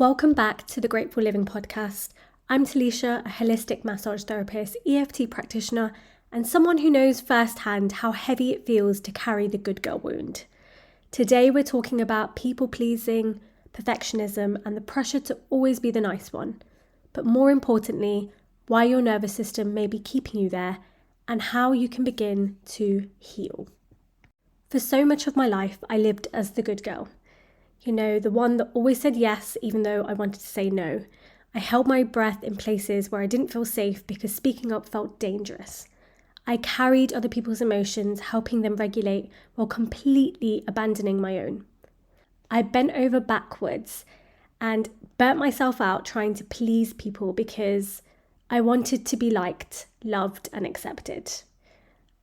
Welcome back to the Grateful Living podcast. I'm Talisha, a holistic massage therapist, EFT practitioner, and someone who knows firsthand how heavy it feels to carry the good girl wound. Today we're talking about people-pleasing, perfectionism, and the pressure to always be the nice one. But more importantly, why your nervous system may be keeping you there and how you can begin to heal. For so much of my life, I lived as the good girl. You know, the one that always said yes, even though I wanted to say no. I held my breath in places where I didn't feel safe because speaking up felt dangerous. I carried other people's emotions, helping them regulate while completely abandoning my own. I bent over backwards and burnt myself out trying to please people because I wanted to be liked, loved, and accepted.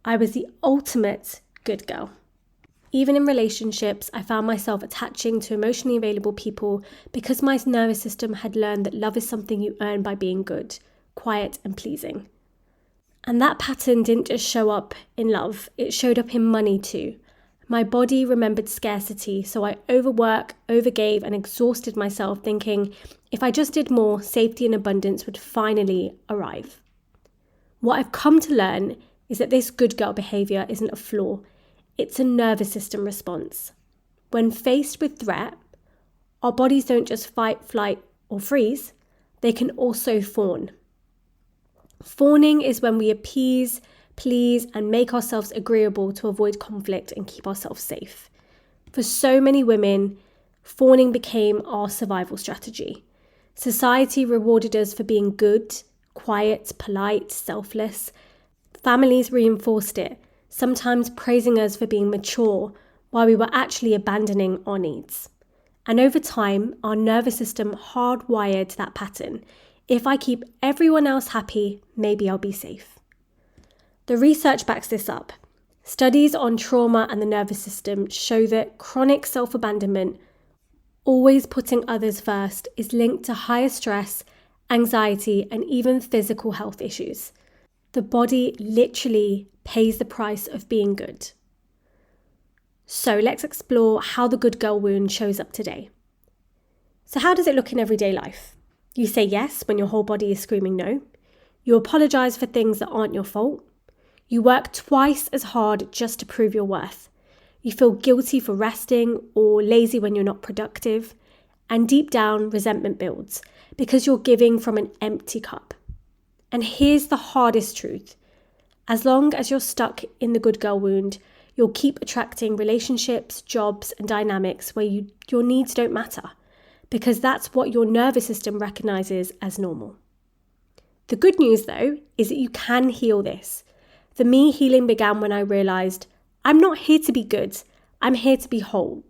I was the ultimate good girl. Even in relationships, I found myself attaching to emotionally available people because my nervous system had learned that love is something you earn by being good, quiet, and pleasing. And that pattern didn't just show up in love, it showed up in money too. My body remembered scarcity, so I overworked, overgave, and exhausted myself thinking if I just did more, safety and abundance would finally arrive. What I've come to learn is that this good girl behavior isn't a flaw. It's a nervous system response. When faced with threat, our bodies don't just fight, flight, or freeze, they can also fawn. Fawning is when we appease, please, and make ourselves agreeable to avoid conflict and keep ourselves safe. For so many women, fawning became our survival strategy. Society rewarded us for being good, quiet, polite, selfless. Families reinforced it, sometimes praising us for being mature while we were actually abandoning our needs. And over time, our nervous system hardwired that pattern. If I keep everyone else happy, maybe I'll be safe. The research backs this up. Studies on trauma and the nervous system show that chronic self-abandonment, always putting others first, is linked to higher stress, anxiety, and even physical health issues. The body literally pays the price of being good. So let's explore how the good girl wound shows up today. So how does it look in everyday life? You say yes when your whole body is screaming no. You apologize for things that aren't your fault. You work twice as hard just to prove your worth. You feel guilty for resting or lazy when you're not productive. And deep down, resentment builds because you're giving from an empty cup. And here's the hardest truth. As long as you're stuck in the good girl wound, you'll keep attracting relationships, jobs, and dynamics where your needs don't matter, because that's what your nervous system recognizes as normal. The good news, though, is that you can heal this. For me, healing began when I realized I'm not here to be good, I'm here to be whole.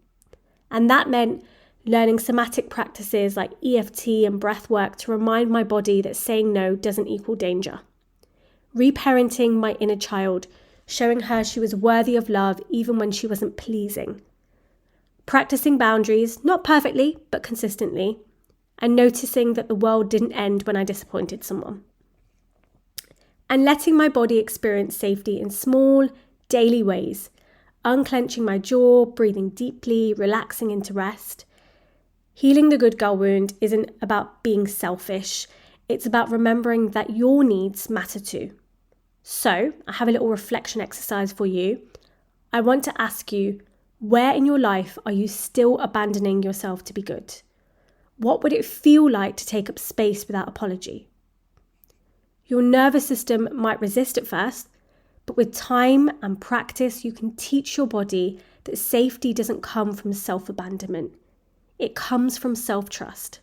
And that meant learning somatic practices like EFT and breath work to remind my body that saying no doesn't equal danger. Reparenting my inner child, showing her she was worthy of love even when she wasn't pleasing. Practicing boundaries, not perfectly, but consistently. And noticing that the world didn't end when I disappointed someone. And letting my body experience safety in small, daily ways. Unclenching my jaw, breathing deeply, relaxing into rest. Healing the good girl wound isn't about being selfish. It's about remembering that your needs matter too. So, I have a little reflection exercise for you. I want to ask you, where in your life are you still abandoning yourself to be good? What would it feel like to take up space without apology? Your nervous system might resist at first, but with time and practice, you can teach your body that safety doesn't come from self-abandonment. It comes from self-trust.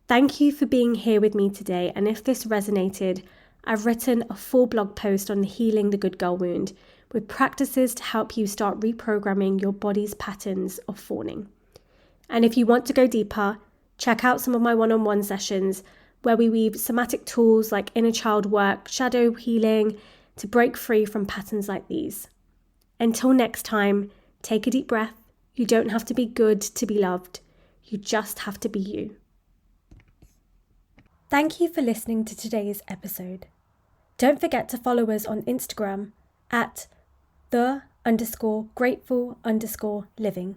Thank you for being here with me today, and if this resonated, I've written a full blog post on healing the good girl wound with practices to help you start reprogramming your body's patterns of fawning. And if you want to go deeper, check out some of my one-on-one sessions where we weave somatic tools like inner child work, shadow healing to break free from patterns like these. Until next time, take a deep breath. You don't have to be good to be loved. You just have to be you. Thank you for listening to today's episode. Don't forget to follow us on Instagram at _the_grateful_living.